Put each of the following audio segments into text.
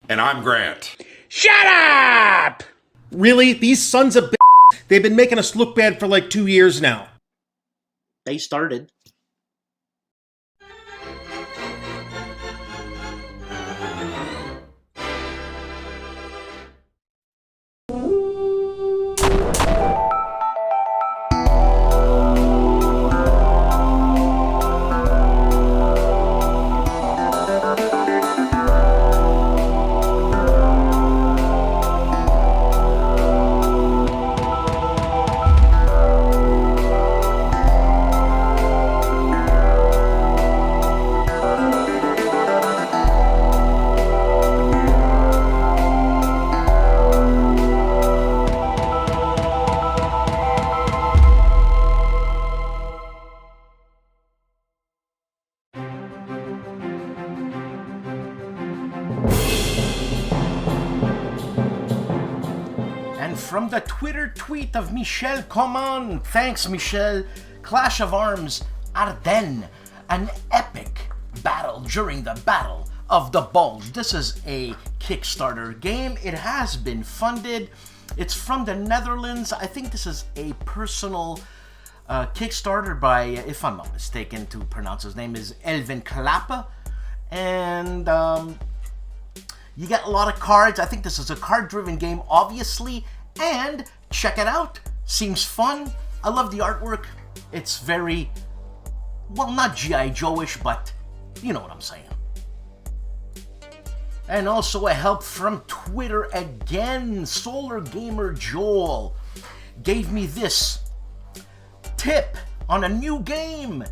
And I'm Grant. Shut up! Really? These sons of they've been making us look bad for like 2 years now. They started. From the Twitter tweet of Michel Command, thanks Michel, Clash of Arms Ardennes, an epic battle during the Battle of the Bulge. This is a Kickstarter game. It has been funded. It's from the Netherlands. I think this is a personal Kickstarter by, if I'm not mistaken to pronounce his name, is Elvin Klappe. And you get a lot of cards. I think this is a card-driven game, obviously. And check it out. Seems fun. I love the artwork. It's very, well, not G.I. Joe-ish, but you know what I'm saying. And also a help from Twitter again. Solar Gamer Joel gave me this tip on a new game.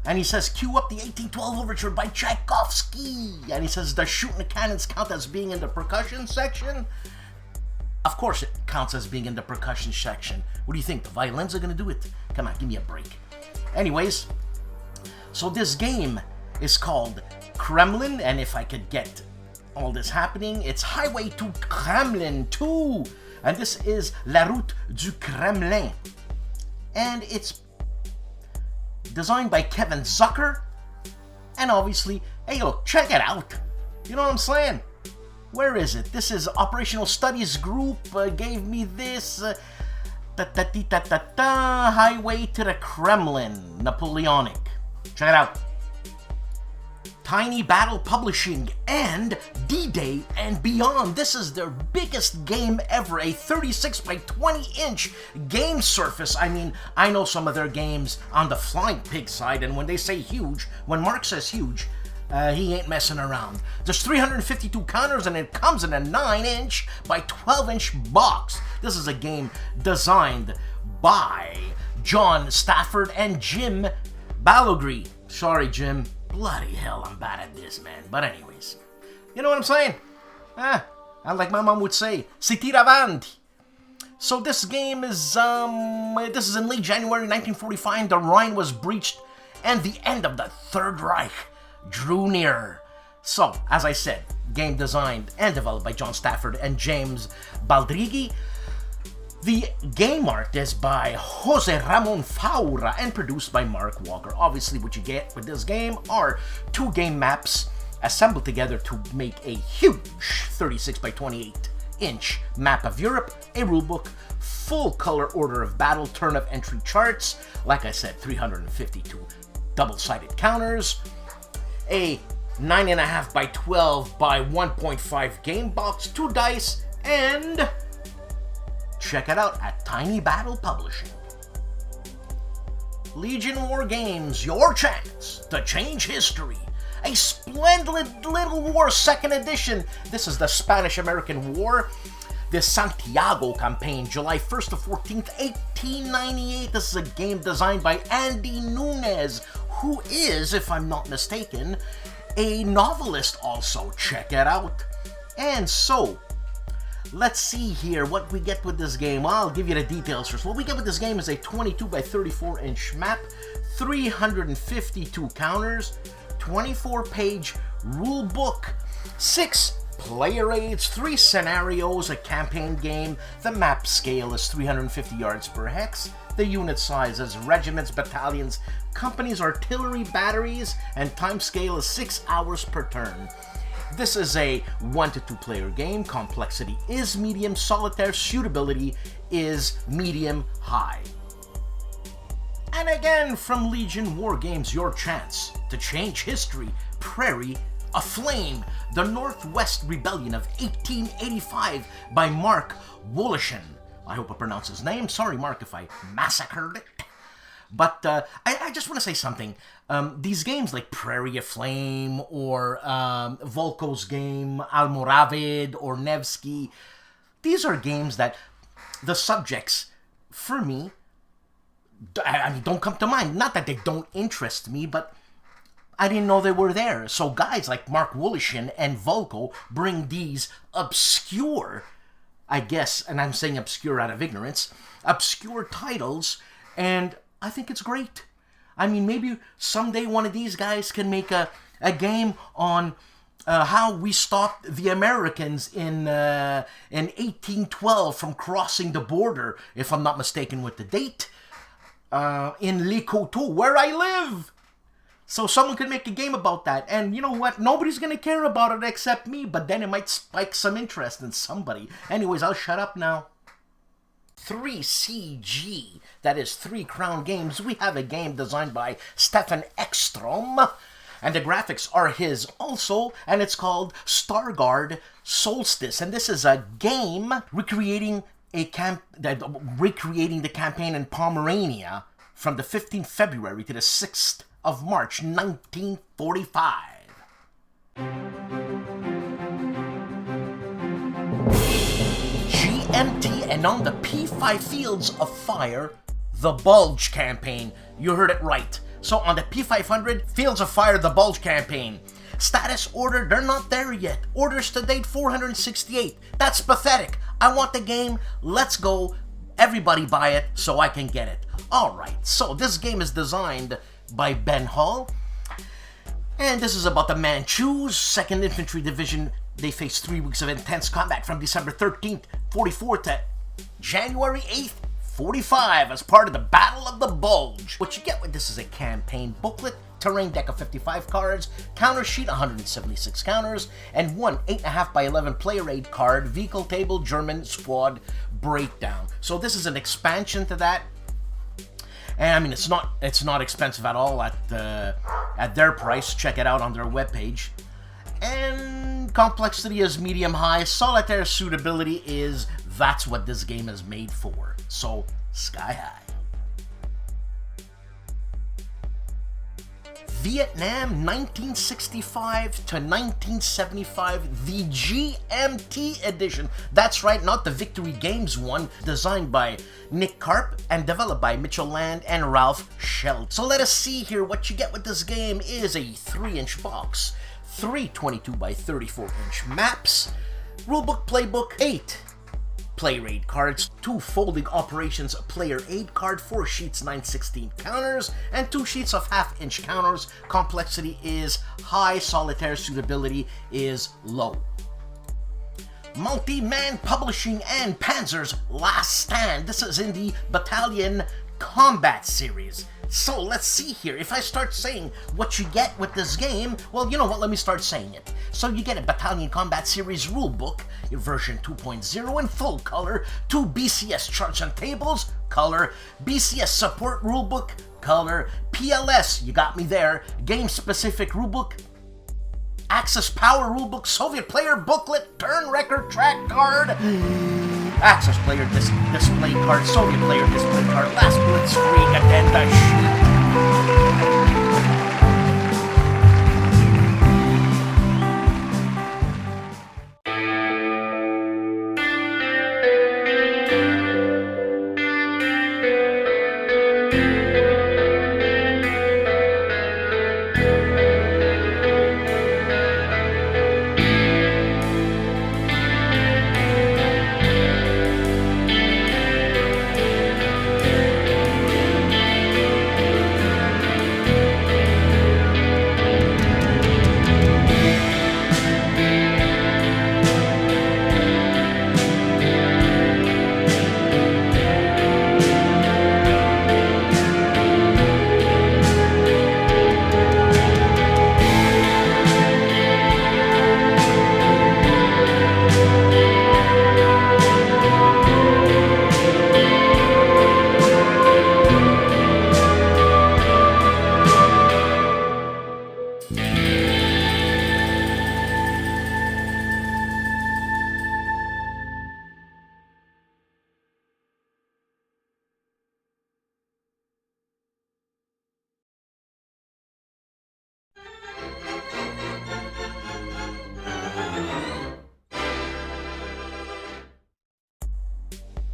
And he says, cue up the 1812 Overture by Tchaikovsky. And he says, does shooting the cannons count as being in the percussion section? Of course it counts as being in the percussion section. What do you think? The violins are going to do it? Come on, give me a break. Anyways, so this game is called Kremlin, and if I could get all this happening, it's Highway to Kremlin 2. And this is La Route du Kremlin. And it's designed by Kevin Zucker. And obviously, hey, look, check it out. You know what I'm saying? Where is it? This is Operational Studies Group gave me this. Highway to the Kremlin, Napoleonic. Check it out. Tiny Battle Publishing and D-Day and Beyond. This is their biggest game ever, a 36 by 20 inch game surface. I mean, I know some of their games on the Flying Pig side, and when they say huge, when Mark says huge, he ain't messing around. There's 352 counters and it comes in a 9-inch by 12-inch box. This is a game designed by John Stafford and Jim Ballogry. Sorry, Jim. Bloody hell, I'm bad at this, man. But anyways, you know what I'm saying? Like my mom would say, si tira avanti. So this game is, this is in late January 1945. The Rhine was breached and the end of the Third Reich drew nearer. So, as I said, game designed and developed by John Stafford and James Baldrigi. The game art is by Jose Ramon Faura and produced by Mark Walker. Obviously, what you get with this game are 2 game maps assembled together to make a huge 36 by 28 inch map of Europe, a rulebook, full color order of battle, turn of entry charts, like I said, 352 double-sided counters, a 9.5 by 12 by 1.5 game box, 2 dice, and check it out at Tiny Battle Publishing. Legion War Games, your chance to change history. A splendid little war, 2nd edition. This is the Spanish-American War. The Santiago campaign, July 1st to 14th, 1898. This is a game designed by Andy Nunes, who is, if I'm not mistaken, a novelist also. Check it out. And so, let's see here what we get with this game. Well, I'll give you the details first. What we get with this game is a 22 by 34 inch map, 352 counters, 24-page rule book, 6 player aids, 3 scenarios, a campaign game. The map scale is 350 yards per hex. The unit size is regiments, battalions, companies, artillery, batteries, and time scale is 6 hours per turn. This is a 1 to 2 player game. Complexity is medium. Solitaire suitability is medium high. And again, from Legion War Games, your chance to change history. Prairie Aflame, the Northwest Rebellion of 1885 by Mark Wojennick. I hope I pronounced his name. Sorry, Mark, if I massacred it. But I just want to say something. These games like Prairie Aflame or Volko's game, Almoravid or Nevsky, these are games that the subjects, for me, I mean, don't come to mind. Not that they don't interest me, but I didn't know they were there. So guys like Mark Wojennick and Volko bring these obscure, I guess, and I'm saying obscure out of ignorance, obscure titles, and I think it's great. I mean, maybe someday one of these guys can make a game on how we stopped the Americans in 1812 from crossing the border, if I'm not mistaken with the date, in Le Coteau, where I live. So someone could make a game about that, and you know what? Nobody's gonna care about it except me, but then it might spike some interest in somebody. Anyways, I'll shut up now. 3CG, that is 3 Crown Games. We have a game designed by Stefan Ekstrom, and the graphics are his also, and it's called Stargard Solstice, and this is a game recreating the campaign in Pomerania from the 15th February to the 6th of March 1945. GMT, and on the P5 Fields of Fire, the Bulge campaign. You heard it right. So on the P500 Fields of Fire, the Bulge campaign. Status order, they're not there yet. Orders to date, 468. That's pathetic. I want the game. Let's go. Everybody buy it so I can get it. Alright, so this game is designed by Ben Hall. And this is about the Manchus, 2nd Infantry Division. They faced 3 weeks of intense combat from December 13th, 44 to January 8th, 45 as part of the Battle of the Bulge. What you get with this is a campaign booklet, terrain deck of 55 cards, counter sheet 176 counters, and one 8.5 by 11 player aid card, vehicle table, German squad breakdown. So this is an expansion to that. And I mean, it's not expensive at all at their price. Check it out on their webpage. And complexity is medium high. Solitaire suitability is, that's what this game is made for. So sky high. Vietnam 1965 to 1975, the GMT edition. That's right, not the Victory Games one, designed by Nick Karp and developed by Mitchell Land and Ralph Schelt. So let us see here. What you get with this game is a 3-inch box, 3 22 by 34-inch maps, rulebook, playbook, 8 player aid cards, 2 folding operations player aid card, 4 sheets 9/16 counters, and 2 sheets of half-inch counters. Complexity is high, solitaire suitability is low. Multi-Man Publishing and Panzer's Last Stand. This is in the Battalion Combat series. So let's see here. If I start saying what you get with this game, well, you know what, let me start saying it. So you get a Battalion Combat Series rulebook, version 2.0 in full color, 2 BCS charts and tables, color, BCS support rulebook, color, PLS, you got me there, game-specific rulebook, Axis Power rulebook, Soviet player booklet, turn record track card, Axis player display card, Soviet player display card, last blitzkrieg addenda sheet.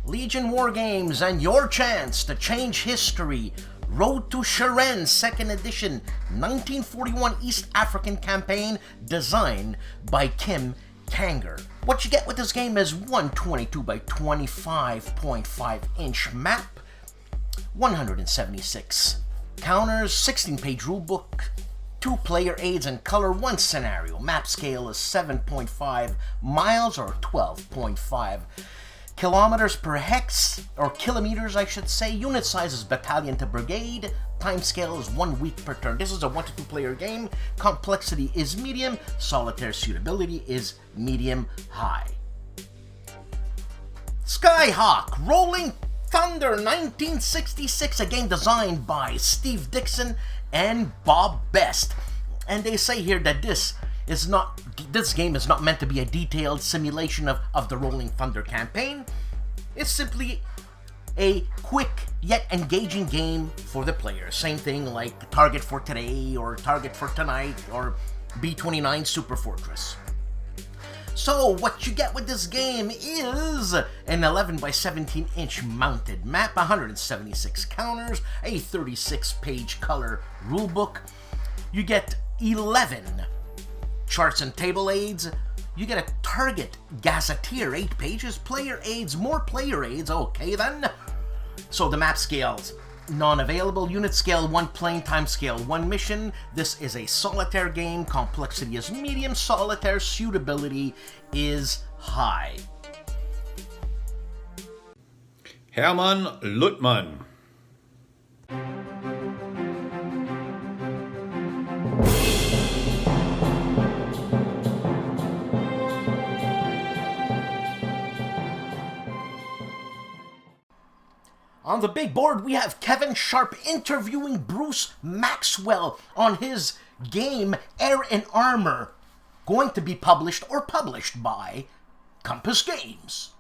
Legion War Games and your chance to change history. Road to Sheren, 2nd edition, 1941 East African campaign, designed by Kim Kanger. What you get with this game is 122 by 25.5 inch map, 176 counters, 16-page rulebook, 2 player aids and color, 1 scenario. Map scale is 7.5 miles or 12.5 kilometers per hex, or kilometers I should say. Unit size is battalion to brigade. Time scale is 1 week per turn. This is a 1 to 2 player game. Complexity is medium. Solitaire suitability is medium high. Skyhawk Rolling Thunder 1966, a game designed by Steve Dixon and Bob Best. And they say here that this game is not meant to be a detailed simulation of the Rolling Thunder campaign. It's simply a quick yet engaging game for the player. Same thing like Target for Today or Target for Tonight or B-29 Super Fortress. So what you get with this game is an 11 by 17 inch mounted map, 176 counters, a 36-page color rulebook. You get 11 charts and table aids. You get a target gazetteer, 8 pages, player aids, more player aids, okay then. So the map scales, non-available, unit scale 1 plane, time scale 1 mission. This is a solitaire game, complexity is medium, solitaire suitability is high. Hermann Luttmann. On the big board, we have Kevin Sharp interviewing Bruce Maxwell on his game Air and Armor, going to be published by Compass Games.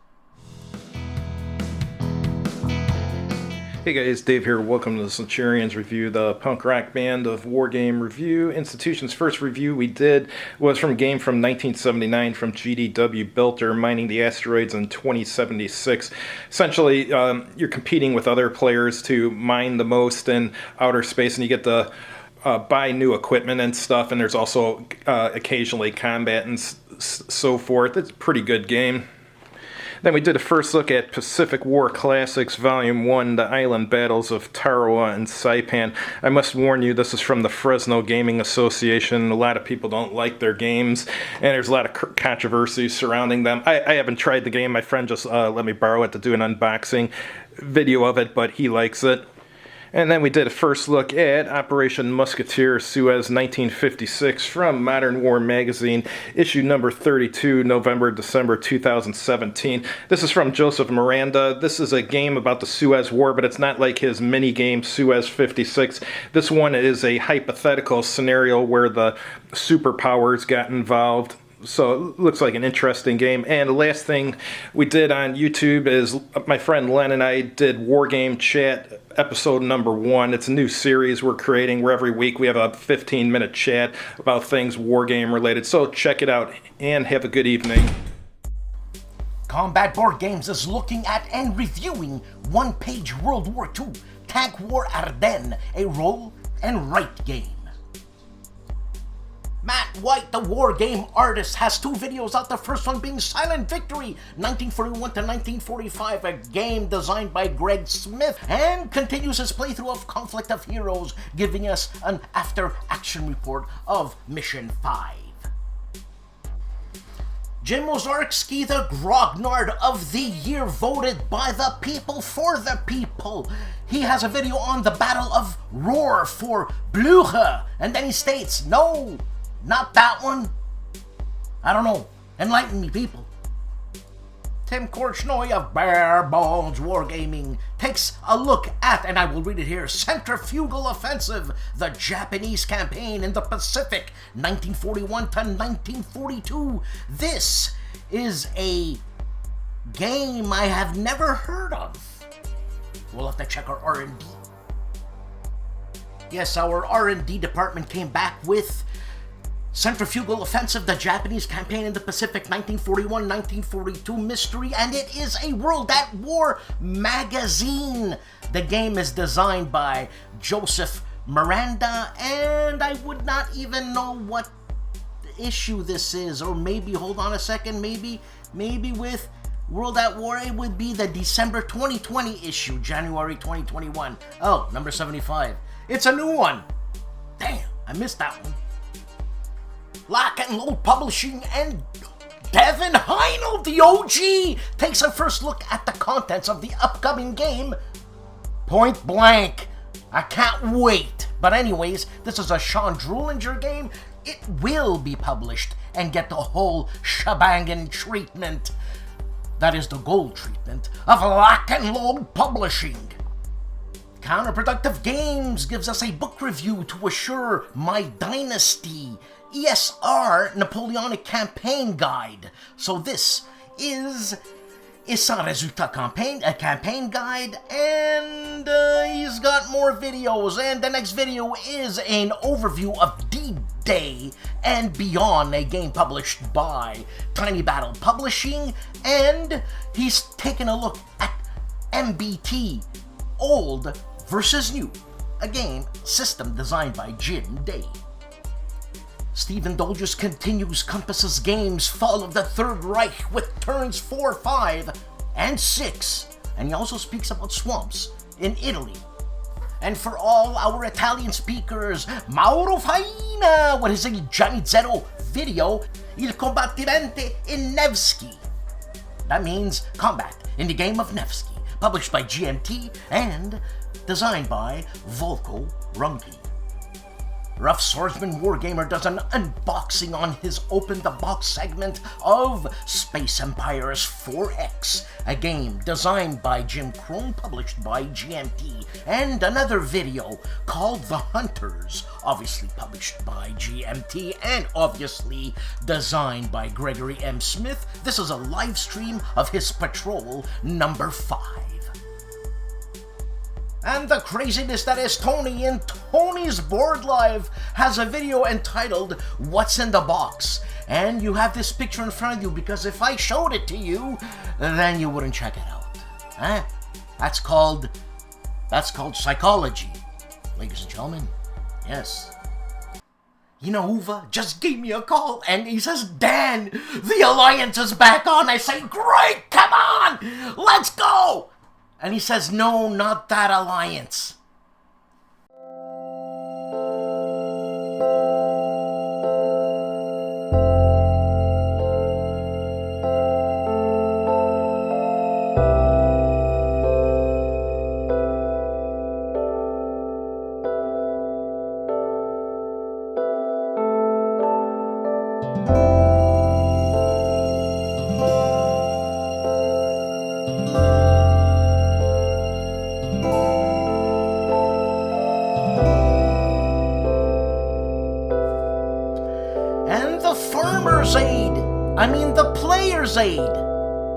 Hey guys, Dave here. Welcome to the Centurions Review, the punk rock band of War Game Review. Institution's first review we did was from a game from 1979 from GDW Belter, Mining the Asteroids in 2076. Essentially, you're competing with other players to mine the most in outer space, and you get to buy new equipment and stuff, and there's also occasionally combat and so forth. It's a pretty good game. Then we did a first look at Pacific War Classics Volume 1, The Island Battles of Tarawa and Saipan. I must warn you, this is from the Fresno Gaming Association. A lot of people don't like their games, and there's a lot of controversy surrounding them. I haven't tried the game. My friend just let me borrow it to do an unboxing video of it, but he likes it. And then we did a first look at Operation Musketeer Suez 1956 from Modern War Magazine, issue number 32, November-December 2017. This is from Joseph Miranda. This is a game about the Suez War, but it's not like his mini-game Suez 56. This one is a hypothetical scenario where the superpowers got involved. So it looks like an interesting game. And the last thing we did on YouTube is my friend Len and I did War Game Chat episode number 1. It's a new series we're creating where every week we have a 15-minute chat about things War Game related. So check it out and have a good evening. Combat Board Games is looking at and reviewing one-page World War II Tank War Ardennes, a roll and write game. Matt White, the war game artist, has 2 videos out, the first one being Silent Victory, 1941 to 1945, a game designed by Greg Smith, and continues his playthrough of Conflict of Heroes, giving us an after-action report of Mission 5. Jim Ozarski, the Grognard of the Year, voted by the people for the people. He has a video on the Battle of Rohr for Blücher, and then he states, no, not that one. I don't know. Enlighten me, people. Tim Korchnoi of Bare Bones Wargaming takes a look at, and I will read it here, Centrifugal Offensive, the Japanese campaign in the Pacific, 1941 to 1942. This is a game I have never heard of. We'll have to check our R&D. Yes, our R&D department came back with Centrifugal Offensive, the Japanese Campaign in the Pacific, 1941-1942 mystery, and it is a World at War magazine. The game is designed by Joseph Miranda, and I would not even know what issue this is, or maybe, hold on a second, maybe with World at War it would be the December 2020 issue, January 2021. Oh, number 75. It's a new one. Damn, I missed that one. Lock and Load Publishing and Devin Heinel, the OG, takes a first look at the contents of the upcoming game, Point Blank. I can't wait. But anyways, this is a Sean Drulinger game. It will be published and get the whole shebangin' treatment. That is the gold treatment of Lock and Load Publishing. Counterproductive Games gives us a book review to assure My Dynasty, ESR Napoleonic Campaign Guide. So this is Sans Résultat campaign guide, and he's got more videos, and the next video is an overview of D-Day and Beyond, a game published by Tiny Battle Publishing, and he's taken a look at MBT, Old versus New, a game system designed by Jim Day. Stephen Dolges continues Compass's games Fall of the Third Reich with turns 4, 5, and 6. And he also speaks about swamps in Italy. And for all our Italian speakers, Mauro Faina with his Johnny Zero video, Il Combattimento in Nevsky. That means combat in the game of Nevsky, published by GMT and designed by Volko Runke. Rough Swordsman Wargamer does an unboxing on his Open the Box segment of Space Empires 4X, a game designed by Jim Crone, published by GMT, and another video called The Hunters, obviously published by GMT and obviously designed by Gregory M. Smith. This is a live stream of his Patrol number 5. And the craziness that is Tony in Tony's Board Live has a video entitled What's in the Box? And you have this picture in front of you because if I showed it to you, then you wouldn't check it out. Huh? That's called psychology, ladies and gentlemen. Yes. You know, Uva just gave me a call and he says, Dan, the Alliance is back on. I say, great, come on, let's go. And he says, no, not that alliance. The Player's Aid,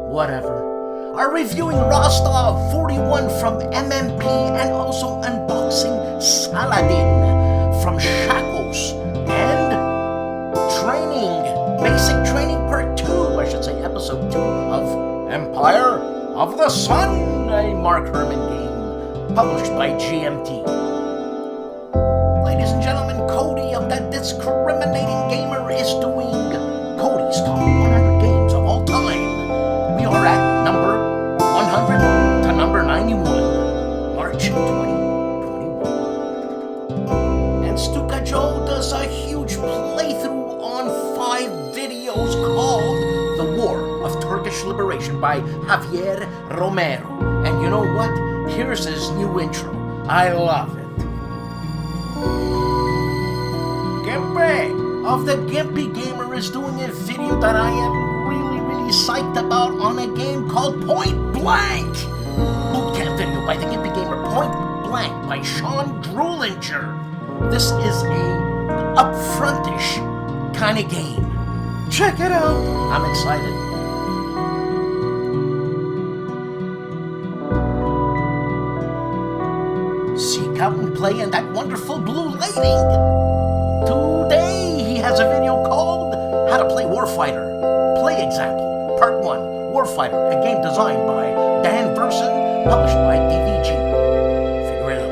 whatever, are reviewing Rostov 41 from MMP and also unboxing Saladin from Shackles and Basic Training Part 2, I should say Episode 2 of Empire of the Sun, a Mark Herman game published by GMT. Ladies and gentlemen, Cody of the Discriminating Gamer is doing Cody's Top 100 Games of All Time. We are at number 100 to number 91, March 2021. And STUKAJOE does a huge playthrough on 5 videos called The War of Turkish Liberation by Javier Romero. And you know what? Here's his new intro. I love it. GIMPY of the GIMPY Gamer is doing a video that I am really psyched about on a game called Point Blank. Bootcamp video by the GIMPY Gamer, Point Blank by Sean Drulinger. This is a upfrontish kind of game. Check it out. I'm excited. Seek out and play in that wonderful blue lighting. Today he has a video Warfighter, a game designed by Dan Verson, published by DVG. Figure it out.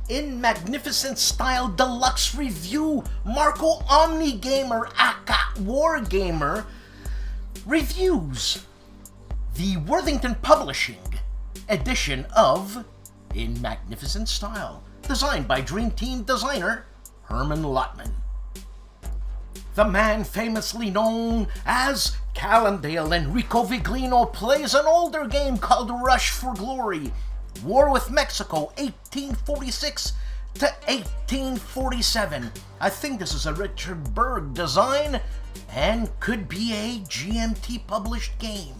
In magnificent style deluxe review, Marco Omnigamer aka Wargamer reviews the Worthington Publishing edition of In Magnificent Style, designed by Dream Team designer Herman Lotman. The man famously known as Calandale Enrico Viglino plays an older game called Rush for Glory, War with Mexico, 1846 to 1847. I think this is a Richard Berg design and could be a GMT published game.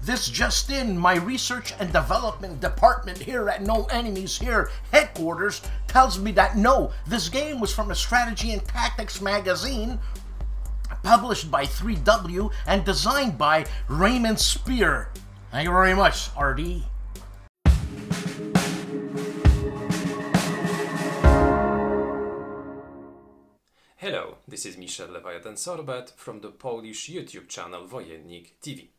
This just in, my research and development department here at No Enemies Here headquarters tells me that no, this game was from a strategy and tactics magazine published by 3W and designed by Raymond Spear. Thank you very much, RD. Hello, this is Michel Leviathan-Sorbet from the Polish YouTube channel Wojennick TV.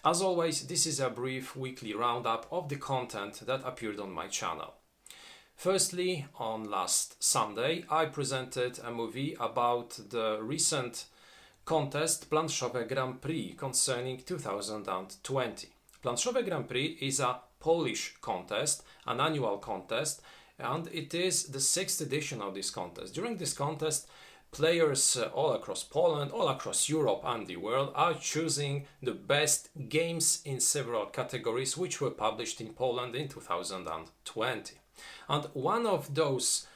As always, this is a brief weekly roundup of the content that appeared on my channel. Firstly, on last Sunday, I presented a movie about the recent contest Planszowe Grand Prix concerning 2020. Planszowe Grand Prix is a Polish contest, an annual contest, and it is the 6th edition of this contest. During this contest, players all across Poland, all across Europe and the world are choosing the best games in several categories which were published in Poland in 2020. And one of those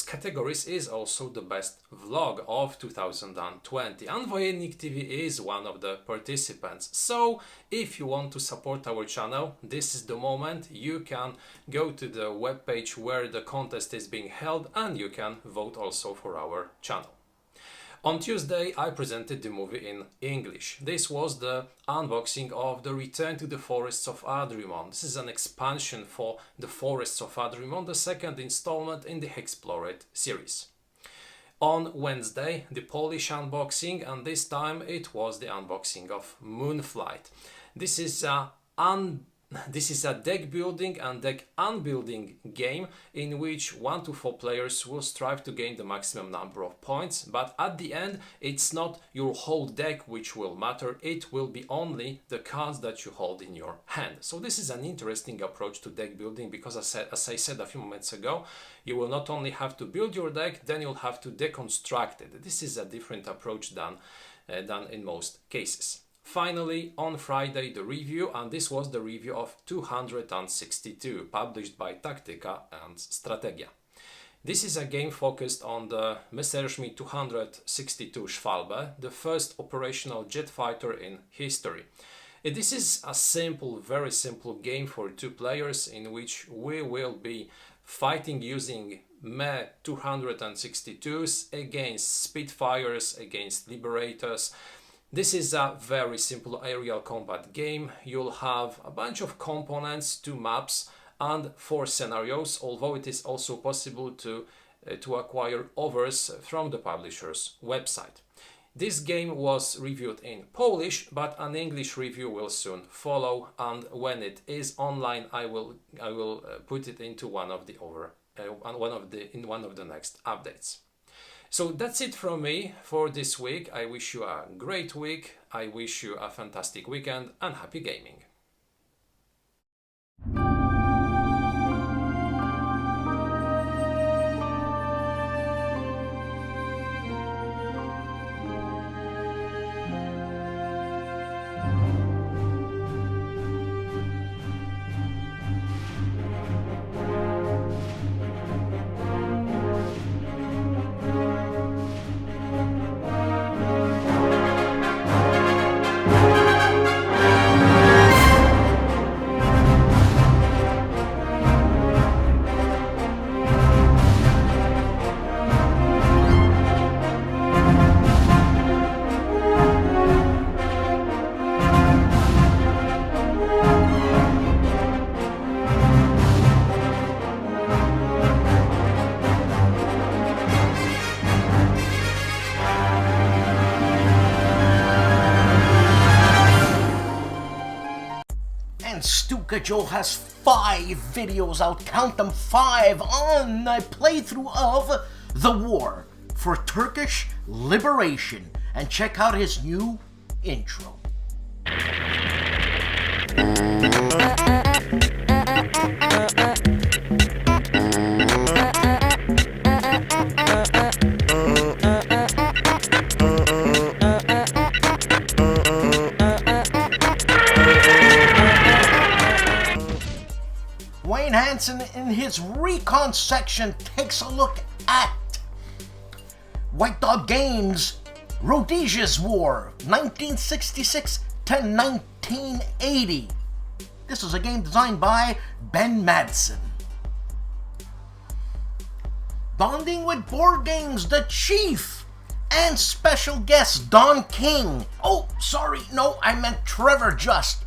categories is also the best vlog of 2020, and Wojennick TV is one of the participants. So if you want to support our channel, this is the moment. You can go to the webpage where the contest is being held and you can vote also for our channel. On Tuesday, I presented the movie in English. This was the unboxing of The Return to the Forests of Ardwulf. This is an expansion for The Forests of Ardwulf, the second installment in the Explored series. On Wednesday, the Polish unboxing, and this time it was the unboxing of Moonflight. This is a deck building and deck unbuilding game in which 1 to 4 players will strive to gain the maximum number of points, but at the end it's not your whole deck which will matter, it will be only the cards that you hold in your hand. So this is an interesting approach to deck building because as I said a few moments ago, you will not only have to build your deck, then you'll have to deconstruct it. This is a different approach than in most cases. Finally, on Friday, the review, and this was the review of 262, published by Taktyka and Strategia. This is a game focused on the Messerschmitt 262 Schwalbe, the first operational jet fighter in history. This is a simple, very simple game for 2 players in which we will be fighting using Me 262s against Spitfires, against Liberators. This is a very simple aerial combat game. You'll have a bunch of components, 2 maps and 4 scenarios, although it is also possible to acquire others from the publisher's website. This game was reviewed in Polish, but an English review will soon follow, and when it is online, I will put it into one of the next updates. So that's it from me for this week. I wish you a great week, I wish you a fantastic weekend and happy gaming. STUKAJOE has 5 videos, I'll count them 5, on a playthrough of the war for Turkish liberation. And check out his new intro. Wayne Hansen, in his recon section, takes a look at White Dog Games' Rhodesia's War, 1966 to 1980. This is a game designed by Ben Madsen. Bonding with Board Games, the Chief, and special guest Don King. Oh, sorry, no, I meant Trevor Just.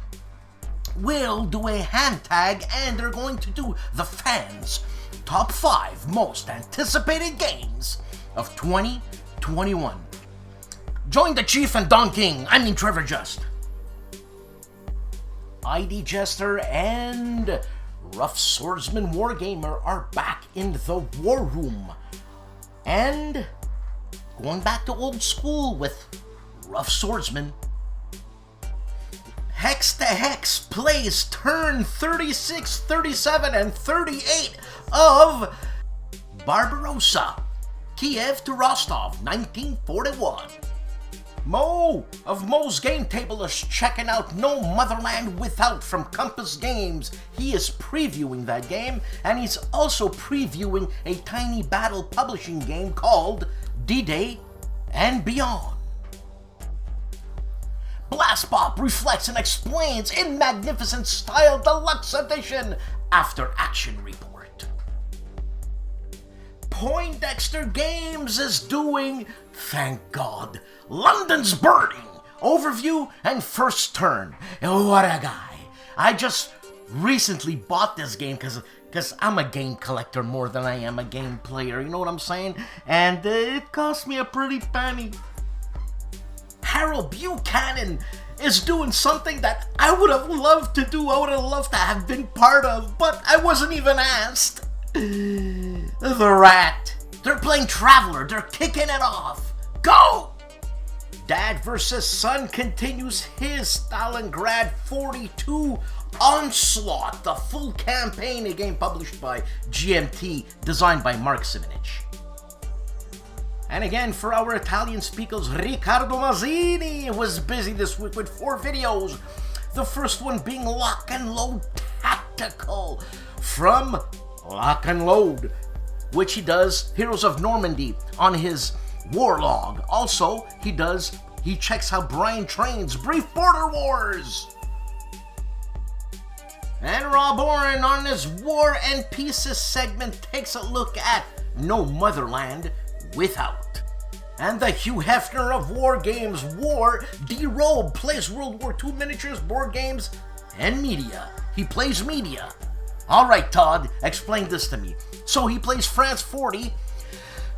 We'll do a hand tag, and they're going to do the fans' top 5 most anticipated games of 2021. Join the Chief and Don King, Trevor Just. ID Jester and Rough Swordsman Wargamer are back in the war room. And going back to old school with Rough Swordsman. Hex to Hex plays turn 36, 37, and 38 of Barbarossa, Kiev to Rostov, 1941. Mo of Mo's Game Table is checking out No Motherland Without from Compass Games. He is previewing that game, and he's also previewing a Tiny Battle publishing game called D-Day and Beyond. BLASTPOP reflects and explains in magnificent style deluxe edition After Action Report. Poindexter Games is doing, thank God, London's Burning overview and first turn. What a guy. I just recently bought this game because I'm a game collector more than I am a game player, you know what I'm saying? And it cost me a pretty penny. Harold Buchanan is doing something that I would have loved to do. I would have loved to have been part of, but I wasn't even asked. The Rat. They're playing Traveler. They're kicking it off. Go! Dad vs. Son continues his Stalingrad 42 Onslaught, the full campaign, a game published by GMT, designed by Mark Simonich. And again, for our Italian speakers, Riccardo Mazzini was busy this week with 4 videos. The first one being Lock and Load Tactical from Lock and Load, which he does Heroes of Normandy on his war log. Also, he checks how Brian trains Brief Border Wars. And Rob Oren on his War and Pieces segment takes a look at No Motherland Without. And the Hugh Hefner of War Games, War, D-Robe plays World War II miniatures, board games, and media. He plays media. Alright, Todd, explain this to me. So he plays France 40,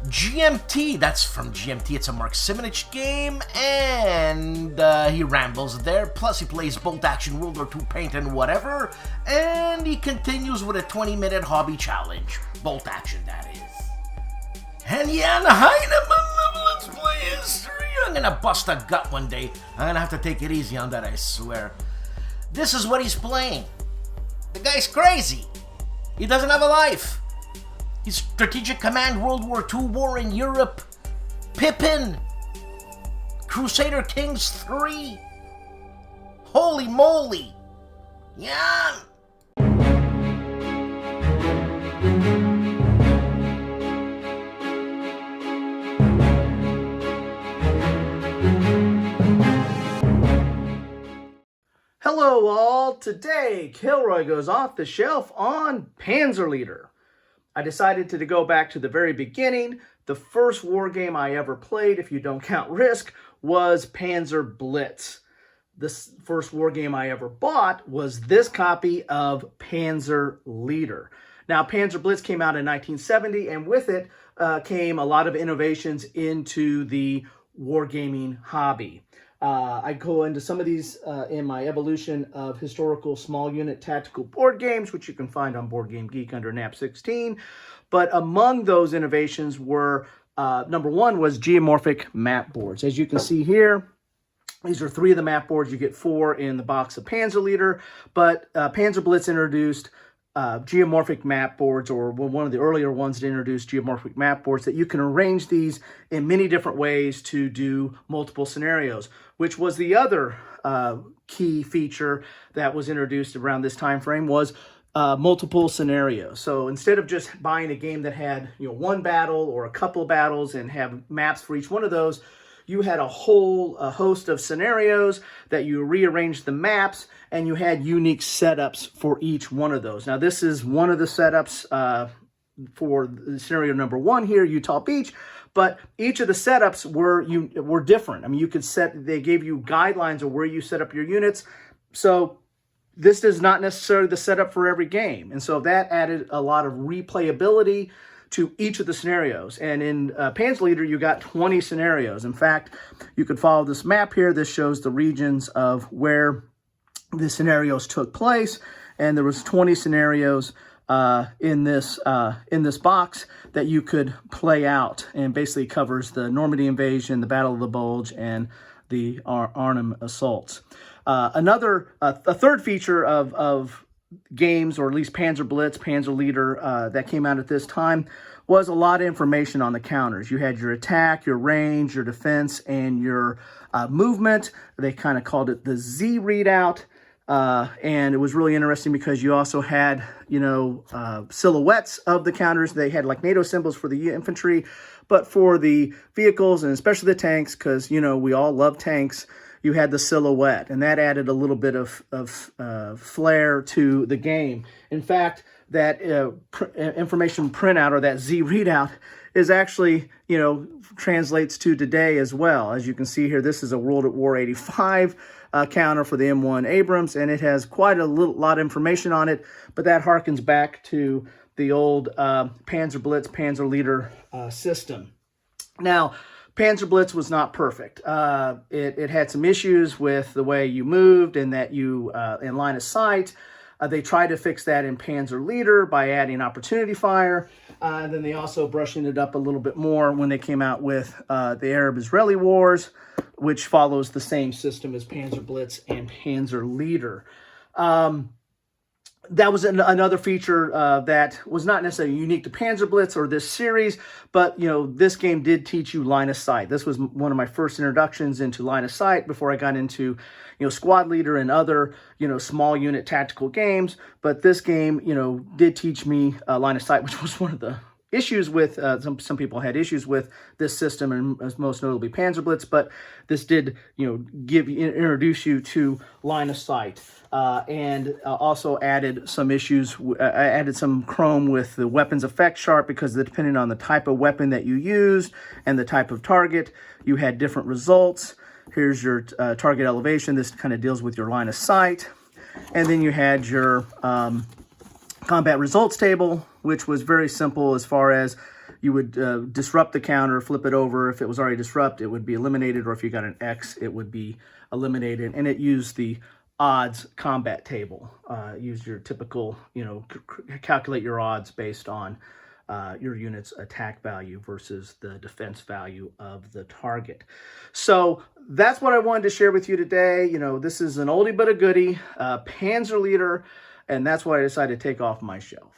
GMT, that's from GMT, it's a Mark Simonich game, and he rambles there, plus he plays Bolt Action, World War II Paint and whatever, and he continues with a 20-minute hobby challenge. Bolt Action, that is. And Jan Heinemann, Let's Play History. I'm gonna bust a gut one day. I'm gonna have to take it easy on that, I swear. This is what he's playing. The guy's crazy. He doesn't have a life. He's Strategic Command World War II War in Europe. Pippin. Crusader Kings 3. Holy moly. Jan. Hello all, today Kilroy goes off the shelf on Panzerleader. I decided to go back to the very beginning. The first war game I ever played, if you don't count Risk, was Panzer Blitz. The first war game I ever bought was this copy of Panzerleader. Now Panzer Blitz came out in 1970, and with it came a lot of innovations into the wargaming hobby. I go into some of these in my evolution of historical small unit tactical board games, which you can find on Board Game Geek under NAP 16. But among those innovations were, number one was geomorphic map boards. As you can see here, these are 3 of the map boards. You get 4 in the box of Panzerleader, but Panzerblitz introduced geomorphic map boards, or one of the earlier ones that introduced geomorphic map boards, that you can arrange these in many different ways to do multiple scenarios, which was the other key feature that was introduced around this time frame, was multiple scenarios. So instead of just buying a game that had, you know, one battle or a couple of battles and have maps for each one of those, you had a whole host of scenarios that you rearranged the maps, and you had unique setups for each one of those. Now, this is one of the setups for scenario number 1 here, Utah Beach, but each of the setups were different. I mean, you could they gave you guidelines of where you set up your units. So this is not necessarily the setup for every game. And so that added a lot of replayability to each of the scenarios. And in Panzerleader, you got 20 scenarios. In fact, you could follow this map here. This shows the regions of where the scenarios took place. And there was 20 scenarios in this box that you could play out, and basically covers the Normandy invasion, the Battle of the Bulge, and the Arnhem assaults. A third feature of games, or at least Panzerblitz, Panzerleader, that came out at this time, was a lot of information on the counters. You had your attack, your range, your defense, and your movement. They kind of called it the Z readout. And it was really interesting because you also had, silhouettes of the counters. They had like NATO symbols for the infantry, but for the vehicles, and especially the tanks, because, we all love tanks, you had the silhouette, and that added a little bit of flair to the game. In fact, that information printout, or that Z readout, is actually, translates to today as well. As you can see here, this is a World at War 85 counter for the M1 Abrams, and it has quite a lot of information on it, but that harkens back to the old Panzerblitz, Panzerleader system. Now, Panzerblitz was not perfect. It had some issues with the way you moved, and that you, in line of sight. They tried to fix that in Panzerleader by adding opportunity fire. And then they also brushed it up a little bit more when they came out with the Arab-Israeli Wars, which follows the same system as Panzerblitz and Panzerleader. That was another feature that was not necessarily unique to Panzerblitz or this series, but, this game did teach you line of sight. This was one of my first introductions into line of sight before I got into, Squad Leader and other, small unit tactical games. But this game, did teach me line of sight, which was one of the issues with, some people had issues with this system, and most notably Panzerblitz, but this did, introduce you to line of sight. And also added some issues, added some chrome with the weapons effect chart, because depending on the type of weapon that you used and the type of target, you had different results. Here's your target elevation. This kind of deals with your line of sight. And then you had your combat results table, which was very simple as far as you would disrupt the counter, flip it over. If it was already disrupted, it would be eliminated, or if you got an X, it would be eliminated. And it used the odds combat table. Use your typical, calculate your odds based on your unit's attack value versus the defense value of the target. So that's what I wanted to share with you today. This is an oldie but a goodie, Panzerleader, and that's what I decided to take off my shelf.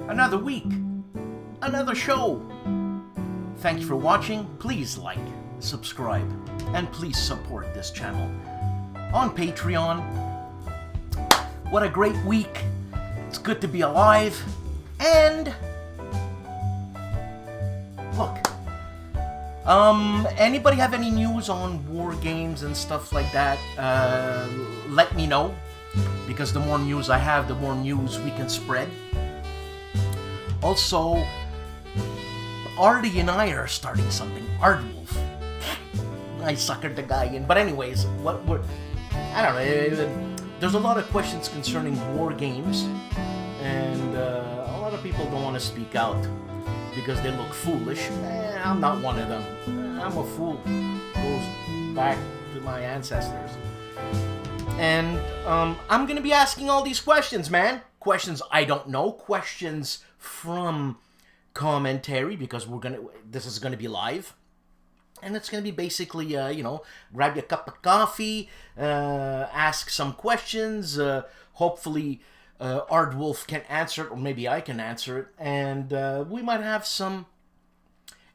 Another week, another show. Thank you for watching. Please like, subscribe, and please support this channel on Patreon. What a great week. It's good to be alive. And look, anybody have any news on war games and stuff like that? Let me know, because the more news I have, the more news we can spread. Also, Artie and I are starting something. ARDWULF. I suckered the guy in. But anyways, I don't know. There's a lot of questions concerning war games, and a lot of people don't want to speak out because they look foolish. I'm not one of them. I'm a fool. Those back to my ancestors. And I'm gonna be asking all these questions, man. Questions I don't know, questions from commentary, because this is gonna be live. And it's going to be basically, you know, grab you a cup of coffee, ask some questions. Hopefully, Ardwulf can answer it, or maybe I can answer it. And we might have some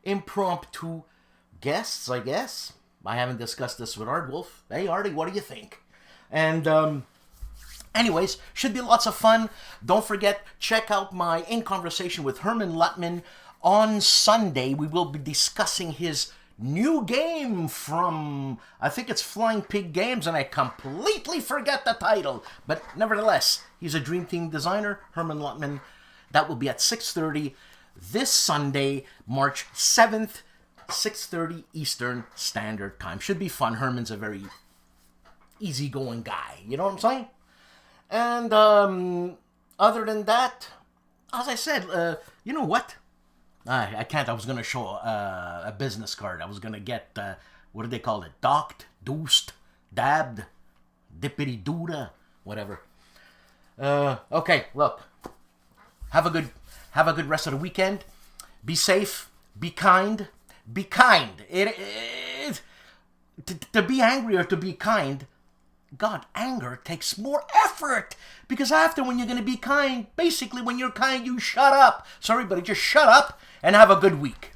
impromptu guests, I guess. I haven't discussed this with Ardwulf. Hey, Artie, what do you think? And anyways, should be lots of fun. Don't forget, check out my In Conversation with Herman Lutman on Sunday. We will be discussing his new game from, I think it's Flying Pig Games, and I completely forget the title. But nevertheless, he's a Dream Team designer, Herman Lutman. That will be at 6:30 this Sunday, March 7th, 6:30 Eastern Standard Time. Should be fun. Herman's a very easygoing guy. You know what I'm saying? And other than that, as I said, you know what? I can't. I was going to show a business card. I was going to get, what do they call it? Docked, deuced, dabbed, dippity-doodah, whatever. Okay, look. Have a good rest of the weekend. Be safe. Be kind. Be kind. To be angry or to be kind, God, anger takes more effort. Because after, when you're going to be kind, basically when you're kind, you shut up. Sorry, but just shut up and have a good week.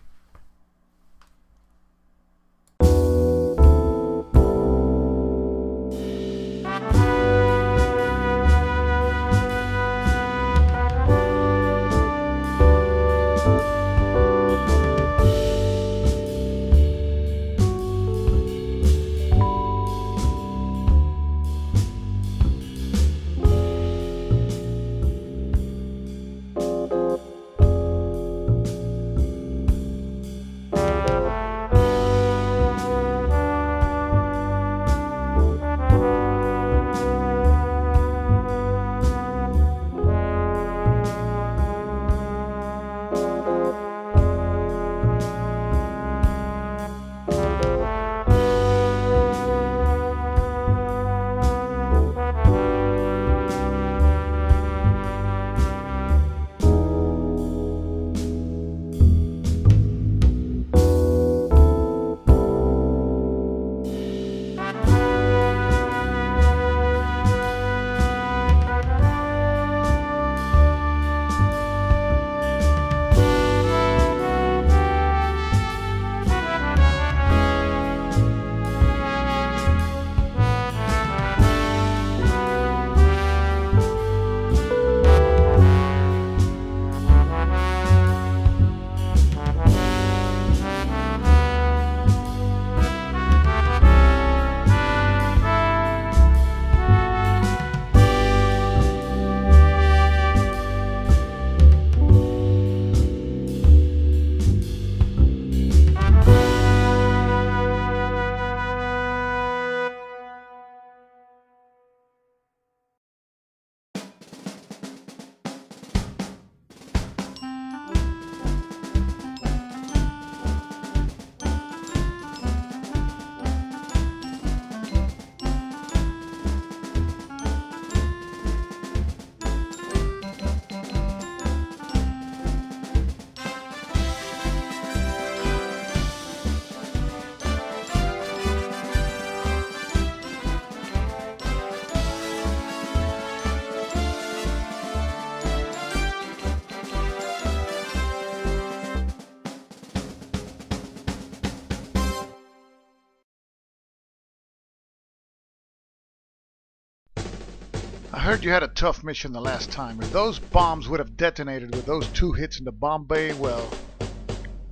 I heard you had a tough mission the last time. If those bombs would have detonated with those 2 hits in the bomb bay, well,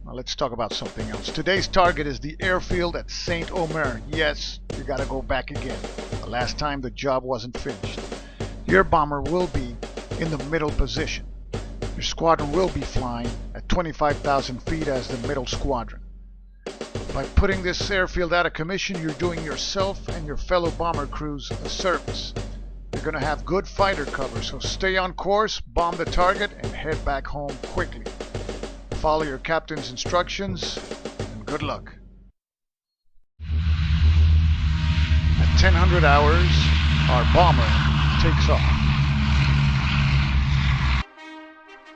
let's talk about something else. Today's target is the airfield at St. Omer. Yes, you gotta go back again. The last time the job wasn't finished. Your bomber will be in the middle position. Your squadron will be flying at 25,000 feet as the middle squadron. By putting this airfield out of commission, you're doing yourself and your fellow bomber crews a service. You're going to have good fighter cover, so stay on course, bomb the target, and head back home quickly. Follow your captain's instructions, and good luck. 1000 hours, our bomber takes off.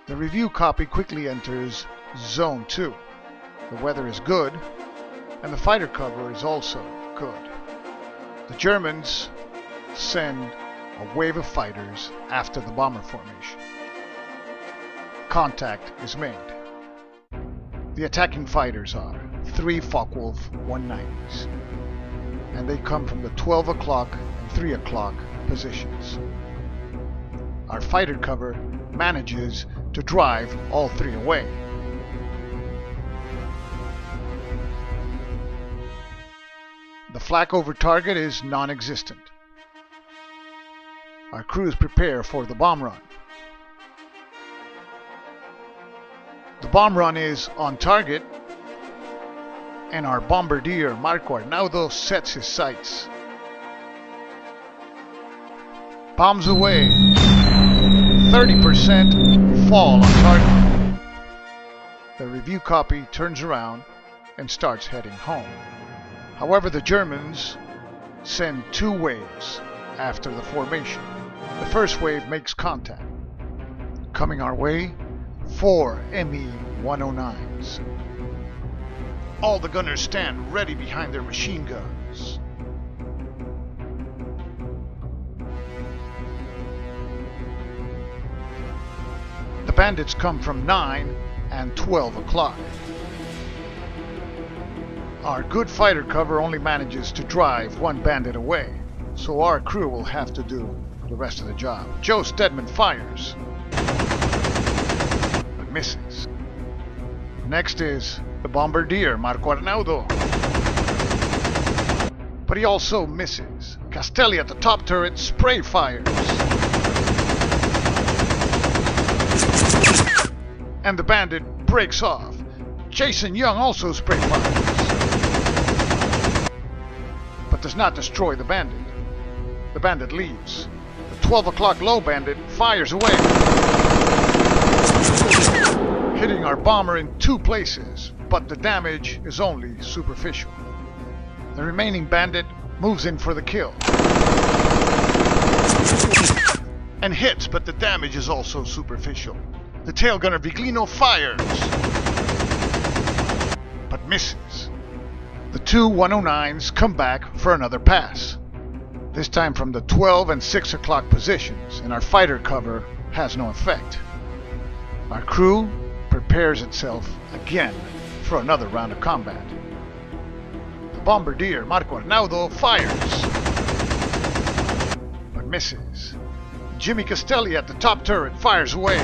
The review copy quickly enters Zone 2. The weather is good, and the fighter cover is also good. The Germans send a wave of fighters after the bomber formation. Contact is made. The attacking fighters are 3 Focke-Wulf 190s, and they come from the 12 o'clock and 3 o'clock positions. Our fighter cover manages to drive all 3 away. The flak over target is non-existent. Our crews prepare for the bomb run. The bomb run is on target, and our bombardier Marco Arnaudo sets his sights. Bombs away. 30% fall on target. The review copy turns around and starts heading home. However, the Germans send 2 waves after the formation. The first wave makes contact. Coming our way, 4 Me-109s. All the gunners stand ready behind their machine guns. The bandits come from 9 and 12 o'clock. Our good fighter cover only manages to drive 1 bandit away, so our crew will have to do the rest of the job. Joe Stedman fires, but misses. Next is the bombardier Marco Arnaudo, but he also misses. Castelli at the top turret spray fires, and the bandit breaks off. Jason Young also spray fires, but does not destroy the bandit. The bandit leaves. The 12 o'clock low bandit fires away, hitting our bomber in 2 places, but the damage is only superficial. The remaining bandit moves in for the kill and hits, but the damage is also superficial. The tail gunner Viglino fires, but misses. The 2 109s come back for another pass, this time from the 12 and 6 o'clock positions, and our fighter cover has no effect. Our crew prepares itself again for another round of combat. The bombardier Marco Arnaudo fires, but misses. Jimmy Castelli at the top turret fires away,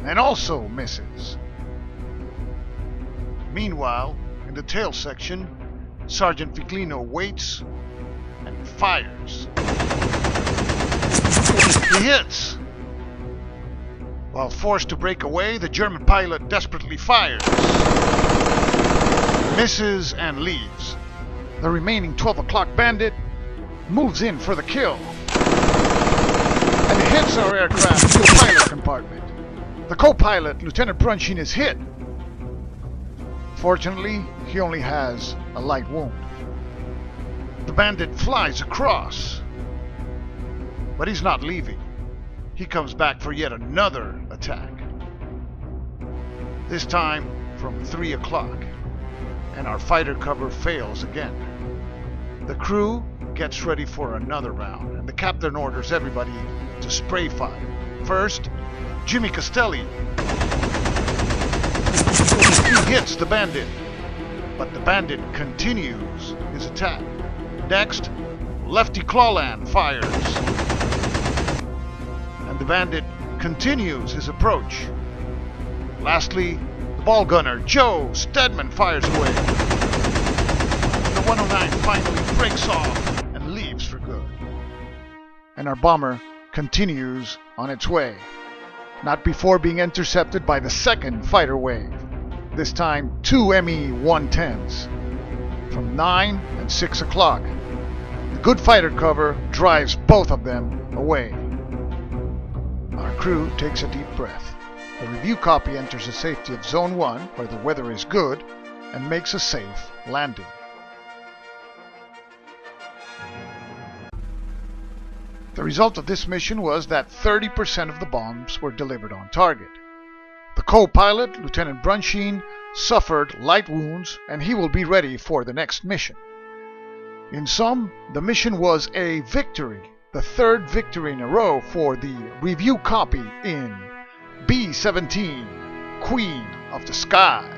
and also misses. Meanwhile, in the tail section, Sergeant Viglino waits and fires. He hits. While forced to break away, the German pilot desperately fires, misses, and leaves. The remaining 12 o'clock bandit moves in for the kill and hits our aircraft in the pilot compartment. The co-pilot, Lieutenant Brunshin, is hit. Fortunately, he only has a light wound. The bandit flies across, but he's not leaving. He comes back for yet another attack, this time from 3 o'clock, and our fighter cover fails again. The crew gets ready for another round, and the captain orders everybody to spray fire. First, Jimmy Castelli. He hits the bandit, but the bandit continues his attack. Next, Lefty Clawland fires, and the bandit continues his approach. Lastly, the ball gunner Joe Stedman fires away. The 109 finally breaks off and leaves for good. And our bomber continues on its way, not before being intercepted by the second fighter wave, this time 2 Me-110s, from 9 and 6 o'clock. The good fighter cover drives both of them away. Our crew takes a deep breath. The review copy enters the safety of Zone 1, where the weather is good, and makes a safe landing. The result of this mission was that 30% of the bombs were delivered on target. The co-pilot, Lieutenant Brunsheen, suffered light wounds and he will be ready for the next mission. In sum, the mission was a victory, the third victory in a row for the review copy in B-17, Queen of the Sky.